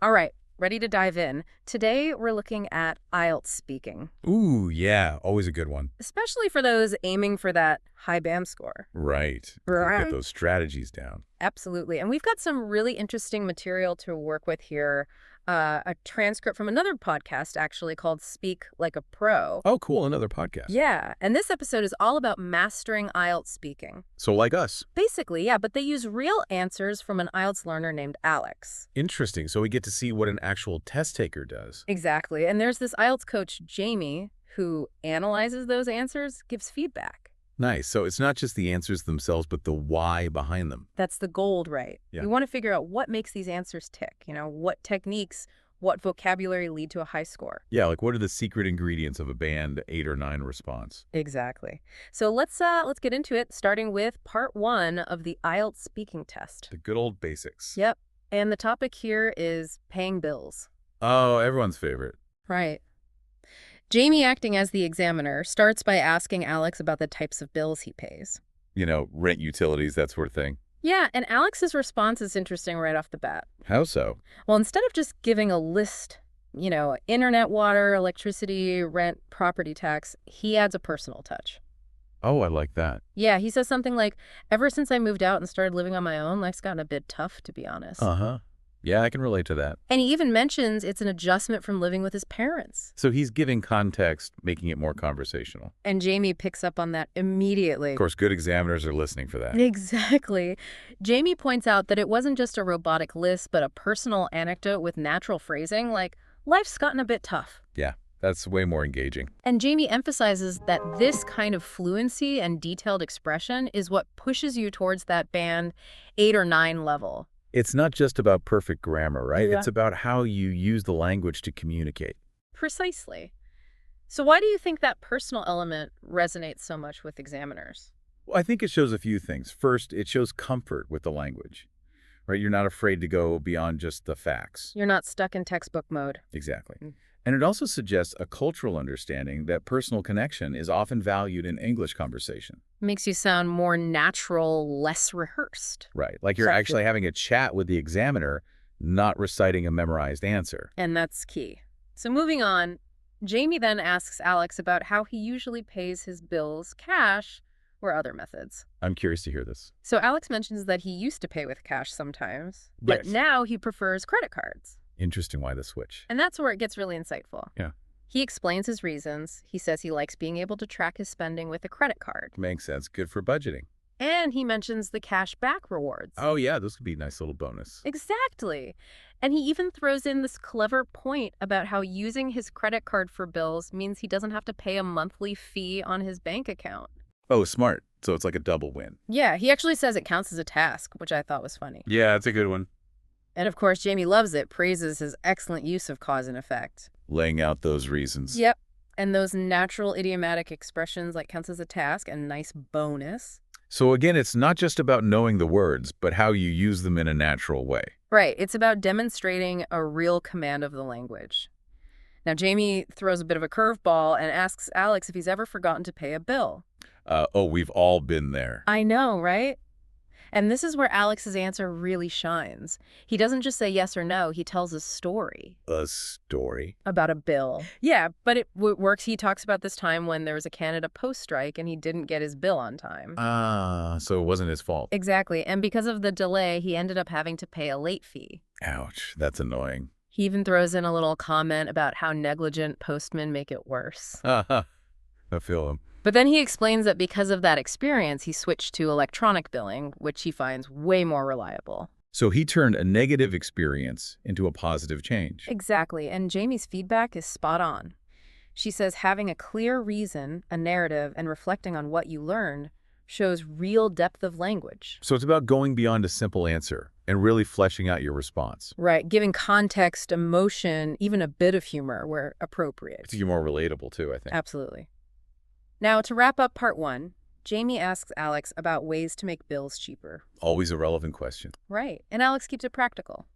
All right, ready to dive in. Today, we're looking at IELTS speaking, Ooh, yeah, always a good one. especially for those aiming for that high BAM score. Right. Gotta get those strategies down. Absolutely. And we've got some really interesting material to work with here. A transcript from another podcast, actually, called Speak Like a Pro. Oh, cool, another podcast. Yeah, and this episode is all about mastering IELTS speaking. So like us. Basically, yeah, but they use real answers from an IELTS learner named Alex. Interesting. So we get to see what an actual test taker does. Exactly. And there's this IELTS coach, Jamie, who analyzes those answers, gives feedback. Nice. So it's not just the answers themselves, but the why behind them. That's the gold, right? Yeah. We want to figure out what makes these answers tick. What techniques, what vocabulary lead to a high score. Yeah, like what are the secret ingredients of a band 8 or 9 response? Exactly. So let's get into it, starting with part 1 of the IELTS speaking test. The good old basics. Yep. And the topic here is paying bills. Oh, everyone's favorite. Right. Jamie, acting as the examiner, starts by asking Alex about the types of bills he pays. You know, rent, utilities, that sort of thing. Yeah, and Alex's response is interesting right off the bat. How so? Well, instead of just giving a list, internet, water, electricity, rent, property tax, he adds a personal touch. Oh, I like that. Yeah, he says something like, ever since I moved out and started living on my own, life's gotten a bit tough, to be honest. Uh-huh. Yeah, I can relate to that. And he even mentions it's an adjustment from living with his parents. So he's giving context, making it more conversational. And Jamie picks up on that immediately. Of course, good examiners are listening for that. Exactly. Jamie points out that it wasn't just a robotic list, but a personal anecdote with natural phrasing, like, life's gotten a bit tough. Yeah, that's way more engaging. And Jamie emphasizes that this kind of fluency and detailed expression is what pushes you towards that band 8 or 9 level. It's not just about perfect grammar, right? Yeah. It's about how you use the language to communicate. Precisely. So why do you think that personal element resonates so much with examiners? Well, I think it shows a few things. First, it shows comfort with the language, right? You're not afraid to go beyond just the facts. You're not stuck in textbook mode. Exactly. Mm. And it also suggests a cultural understanding that personal connection is often valued in English conversation. Makes you sound more natural, less rehearsed. Right. Like you're actually having a chat with the examiner, not reciting a memorized answer. And that's key. So moving on, Jamie then asks Alex about how he usually pays his bills cash or other methods. I'm curious to hear this. So Alex mentions that he used to pay with cash sometimes, but Yes. now he prefers credit cards. Interesting why the switch. And that's where it gets really insightful. Yeah. He explains his reasons. He says he likes being able to track his spending with a credit card. Makes sense. Good for budgeting. And he mentions the cash back rewards. Oh, yeah, those could be a nice little bonus. Exactly. And he even throws in this clever point about how using his credit card for bills means he doesn't have to pay a monthly fee on his bank account. Oh, smart. So it's like a double win. Yeah, he actually says it counts as a task, which I thought was funny. Yeah, that's a good one. And of course, Jamie loves it, praises his excellent use of cause and effect. Laying out those reasons. Yep. And those natural idiomatic expressions like counts as a task and nice bonus. So again, it's not just about knowing the words, but how you use them in a natural way. Right. It's about demonstrating a real command of the language. Now, Jamie throws a bit of a curveball and asks Alex if he's ever forgotten to pay a bill. We've all been there. I know, right? And this is where Alex's answer really shines. He doesn't just say yes or no, he tells a story. A story? About a bill. Yeah, but it works. He talks about this time when there was a Canada Post strike and he didn't get his bill on time. So it wasn't his fault. Exactly. And because of the delay, he ended up having to pay a late fee. Ouch, that's annoying. He even throws in a little comment about how negligent postmen make it worse. I feel him. But then he explains that because of that experience, he switched to electronic billing, which he finds way more reliable. So he turned a negative experience into a positive change. Exactly, and Jamie's feedback is spot on. She says having a clear reason, a narrative, and reflecting on what you learned shows real depth of language. So it's about going beyond a simple answer and really fleshing out your response. Right, giving context, emotion, even a bit of humor where appropriate. To be more relatable, too, I think. Absolutely. Now, to wrap up part 1, Jamie asks Alex about ways to make bills cheaper. Always a relevant question. Right, and Alex keeps it practical.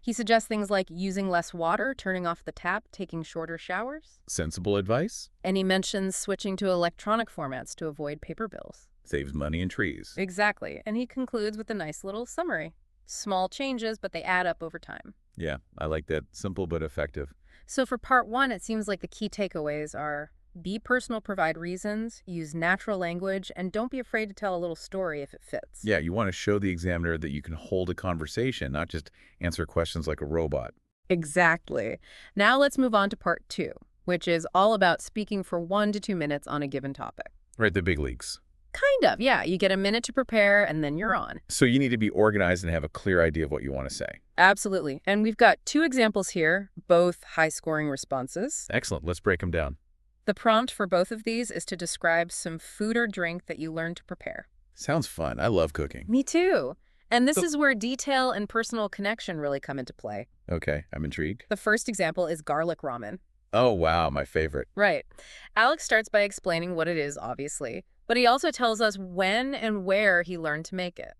He suggests things like using less water, turning off the tap, taking shorter showers. Sensible advice? And he mentions switching to electronic formats to avoid paper bills. Saves money and trees. Exactly, and he concludes with a nice little summary. Small changes, but they add up over time. Yeah, I like that. Simple but effective. So for part one, it seems like the key takeaways are be personal, provide reasons, use natural language, and don't be afraid to tell a little story if it fits. Yeah, you want to show the examiner that you can hold a conversation, not just answer questions like a robot. Exactly. Now let's move on to part two, which is all about speaking for 1 to 2 minutes on a given topic. Right, the big leagues. Kind of, yeah. You get a minute to prepare and then you're on. So you need to be organized and have a clear idea of what you want to say. Absolutely. And we've got two examples here, both high-scoring responses. Excellent. Let's break them down. The prompt for both of these is to describe some food or drink that you learned to prepare. Sounds fun. I love cooking. Me too. And this So- is where detail and personal connection really come into play. Okay, I'm intrigued. The first example is garlic ramen. Oh, wow, my favorite. Right. Alex starts by explaining what it is, obviously, but he also tells us when and where he learned to make it.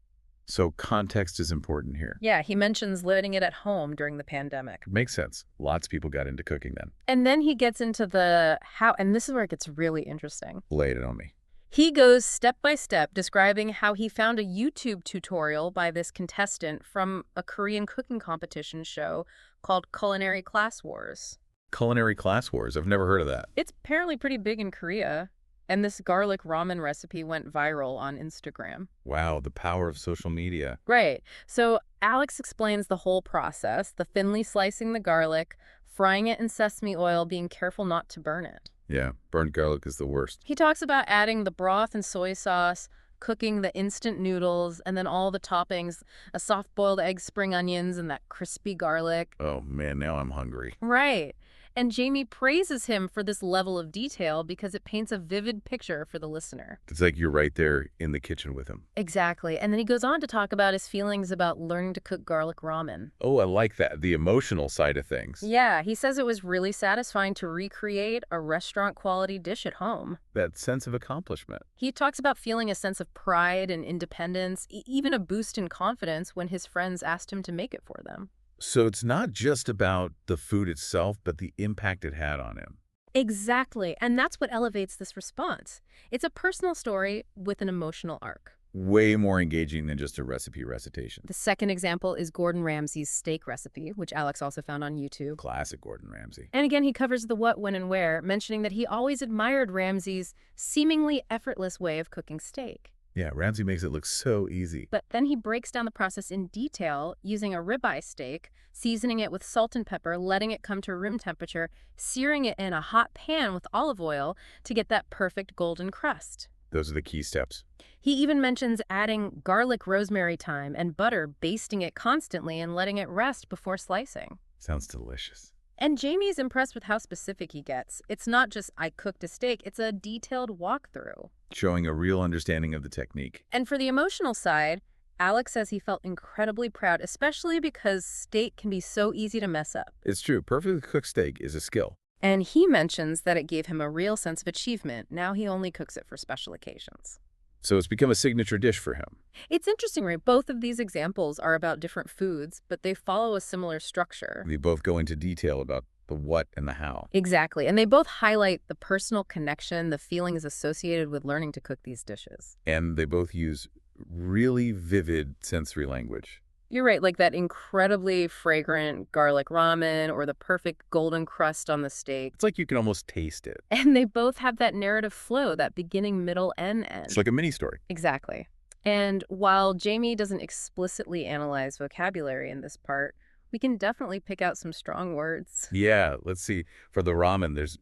So context is important here. Yeah, he mentions living it at home during the pandemic. Makes sense. Lots of people got into cooking then. And then he gets into the how, and this is where it gets really interesting. Lay it on me. He goes step by step describing how he found a YouTube tutorial by this contestant from a Korean cooking competition show called Culinary Class Wars. Culinary class wars. I've never heard of that. It's apparently pretty big in Korea, and this garlic ramen recipe went viral on Instagram. Wow, the power of social media. Right. So Alex explains the whole process, the thinly slicing the garlic, frying it in sesame oil, being careful not to burn it. Yeah, burnt garlic is the worst. He talks about adding the broth and soy sauce, cooking the instant noodles, and then all the toppings, a soft-boiled egg, spring onions, and that crispy garlic. Oh, man, now I'm hungry. Right. And Jamie praises him for this level of detail because it paints a vivid picture for the listener. It's like you're right there in the kitchen with him. Exactly. And then he goes on to talk about his feelings about learning to cook garlic ramen. Oh, I like that. The emotional side of things. Yeah, he says it was really satisfying to recreate a restaurant-quality dish at home. That sense of accomplishment. He talks about feeling a sense of pride and independence, even a boost in confidence when his friends asked him to make it for them. So it's not just about the food itself, but the impact it had on him. Exactly, and that's what elevates this response. It's a personal story with an emotional arc. Way more engaging than just a recipe recitation. The second example is Gordon Ramsay's steak recipe, which Alex also found on YouTube. Classic Gordon Ramsay. And again, he covers the what, when, and where, mentioning that he always admired Ramsay's seemingly effortless way of cooking steak. Yeah, Ramsay makes it look so easy. But then he breaks down the process in detail, using a ribeye steak, seasoning it with salt and pepper, letting it come to room temperature, searing it in a hot pan with olive oil to get that perfect golden crust. Those are the key steps. He even mentions adding garlic rosemary thyme and butter, basting it constantly and letting it rest before slicing. Sounds delicious. And Jamie's impressed with how specific he gets. It's not just, I cooked a steak, it's a detailed walkthrough. Showing a real understanding of the technique. And for the emotional side, Alex says he felt incredibly proud, especially because steak can be so easy to mess up. It's true, perfectly cooked steak is a skill. And he mentions that it gave him a real sense of achievement. Now he only cooks it for special occasions. So it's become a signature dish for him. It's interesting, right? Both of these examples are about different foods, but they follow a similar structure. They both go into detail about the what and the how. Exactly. And they both highlight the personal connection, the feelings associated with learning to cook these dishes. And they both use really vivid sensory language. You're right, like that incredibly fragrant garlic ramen or the perfect golden crust on the steak. It's like you can almost taste it. And they both have that narrative flow, that beginning, middle, and end. It's like a mini story. Exactly. And while Jamie doesn't explicitly analyze vocabulary in this part, we can definitely pick out some strong words. Yeah, let's see. For the ramen, there's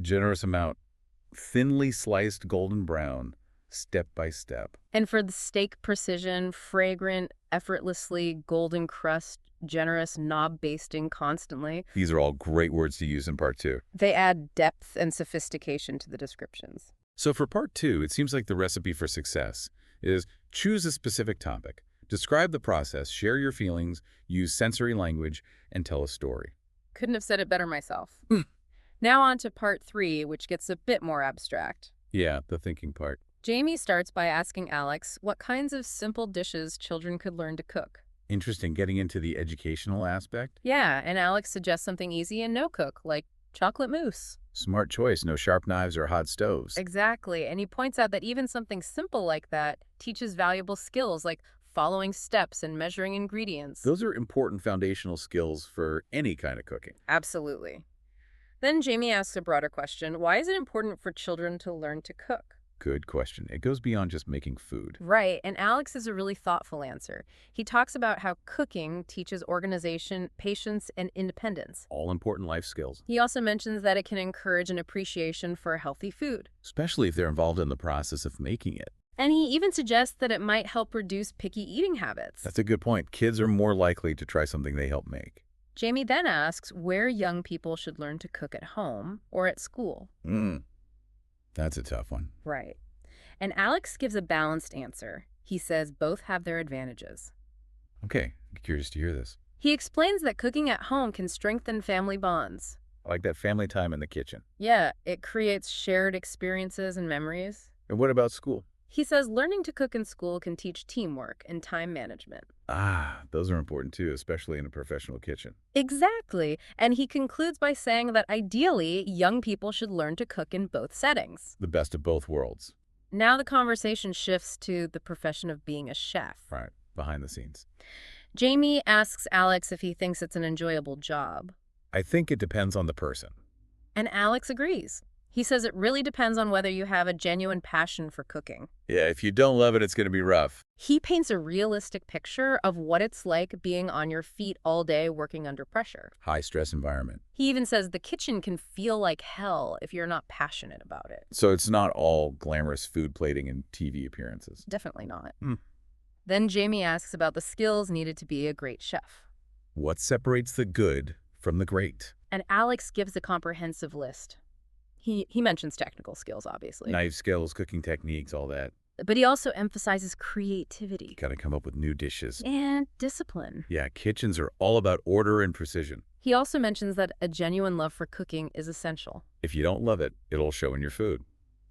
generous amount, thinly sliced golden brown, step by step. And for the steak, precision, fragrant, effortlessly, golden crust, generous, knob basting constantly. These are all great words to use in part two. They add depth and sophistication to the descriptions. So for part two, it seems like the recipe for success is choose a specific topic, describe the process, share your feelings, use sensory language, and tell a story. Couldn't have said it better myself. Now on to part three, which gets a bit more abstract. Yeah, the thinking part. Jamie starts by asking Alex what kinds of simple dishes children could learn to cook. Interesting, getting into the educational aspect. Yeah, and Alex suggests something easy and no-cook, like chocolate mousse. Smart choice, no sharp knives or hot stoves. Exactly, and he points out that even something simple like that teaches valuable skills like following steps and measuring ingredients. Those are important foundational skills for any kind of cooking. Absolutely. Then Jamie asks a broader question. Why is it important for children to learn to cook? Good question. It goes beyond just making food. Right, and Alex is a really thoughtful answer. He talks about how cooking teaches organization, patience, and independence. All important life skills, He also mentions that it can encourage an appreciation for healthy food. especially if they're involved in the process of making it. And he even suggests that it might help reduce picky eating habits. That's a good point. Kids are more likely to try something they help make. Jamie then asks where young people should learn to cook at home or at school. That's a tough one. Right. And Alex gives a balanced answer. He says both have their advantages. Okay, curious to hear this. He explains that cooking at home can strengthen family bonds. I like that family time in the kitchen. Yeah, it creates shared experiences and memories. And what about school? He says learning to cook in school can teach teamwork and time management. Those are important too, especially in a professional kitchen. Exactly. And he concludes by saying that ideally, young people should learn to cook in both settings. The best of both worlds. Now the conversation shifts to the profession of being a chef. Right, behind the scenes. Jamie asks Alex if he thinks it's an enjoyable job. I think it depends on the person. And Alex agrees. He says it really depends on whether you have a genuine passion for cooking. Yeah, if you don't love it, it's going to be rough. He paints a realistic picture of what it's like being on your feet all day working under pressure. High stress environment. He even says the kitchen can feel like hell if you're not passionate about it. So it's not all glamorous food plating and TV appearances. Definitely not. Hmm. Then Jamie asks about the skills needed to be a great chef. What separates the good from the great? And Alex gives a comprehensive list. He mentions technical skills, obviously. Knife skills, cooking techniques, all that. But he also emphasizes creativity Got to come up with new dishes. and discipline. Yeah, kitchens are all about order and precision. He also mentions that a genuine love for cooking is essential. If you don't love it, it'll show in your food.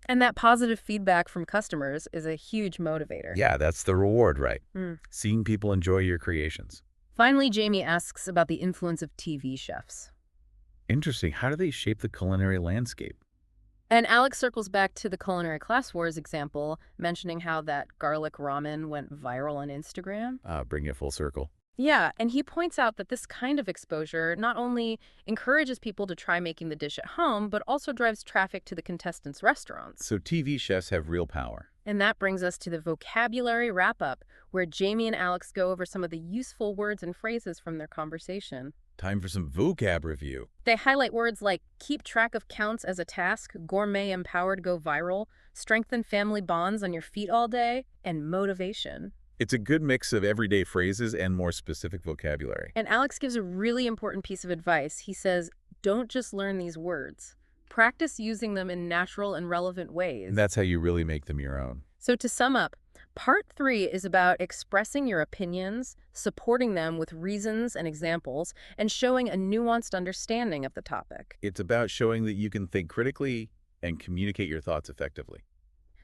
And that positive feedback from customers is a huge motivator. Yeah, that's the reward, right? Mm. Seeing people enjoy your creations. Finally, Jamie asks about the influence of TV chefs. Interesting. How do they shape the culinary landscape? And Alex circles back to the culinary class wars example, mentioning how that garlic ramen went viral on Instagram. Bring it full circle. Yeah, and he points out that this kind of exposure not only encourages people to try making the dish at home, but also drives traffic to the contestants' restaurants. So TV chefs have real power. And that brings us to the vocabulary wrap-up, where Jamie and Alex go over some of the useful words and phrases from their conversation. Time for some vocab review. They highlight words like keep track of counts as a task, gourmet empowered go viral, strengthen family bonds on your feet all day, and motivation. It's a good mix of everyday phrases and more specific vocabulary. And Alex gives a really important piece of advice. He says, don't just learn these words. Practice using them in natural and relevant ways. And that's how you really make them your own. So to sum up, Part 3 is about expressing your opinions, supporting them with reasons and examples, and showing a nuanced understanding of the topic. It's about showing that you can think critically and communicate your thoughts effectively.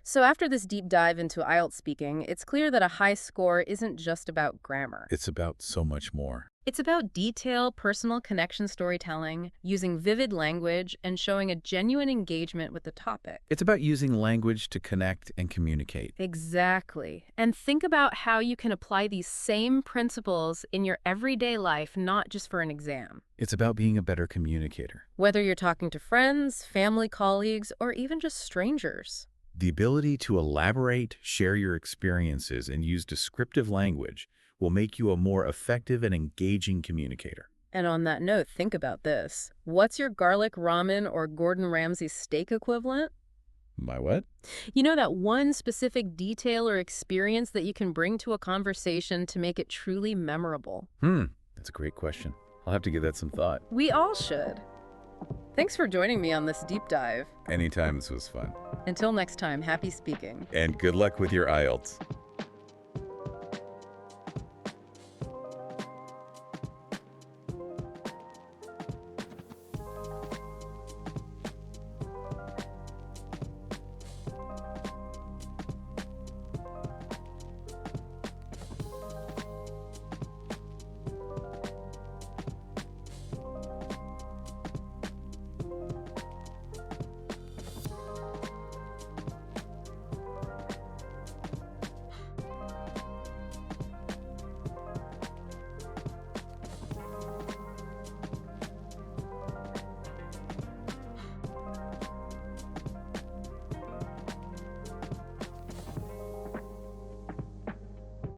So after this deep dive into IELTS speaking, it's clear that a high score isn't just about grammar. It's about so much more. It's about detail, personal connection storytelling, using vivid language, and showing a genuine engagement with the topic. It's about using language to connect and communicate. Exactly. And think about how you can apply these same principles in your everyday life, not just for an exam. It's about being a better communicator. Whether you're talking to friends, family, colleagues, or even just strangers. The ability to elaborate, share your experiences, and use descriptive language will make you a more effective and engaging communicator. And on that note, think about this. What's your garlic ramen or Gordon Ramsay steak equivalent? My what? You know, that one specific detail or experience that you can bring to a conversation to make it truly memorable. That's a great question. I'll have to give that some thought. We all should. Thanks for joining me on this deep dive. Anytime. This was fun. Until next time, happy speaking. And good luck with your IELTS.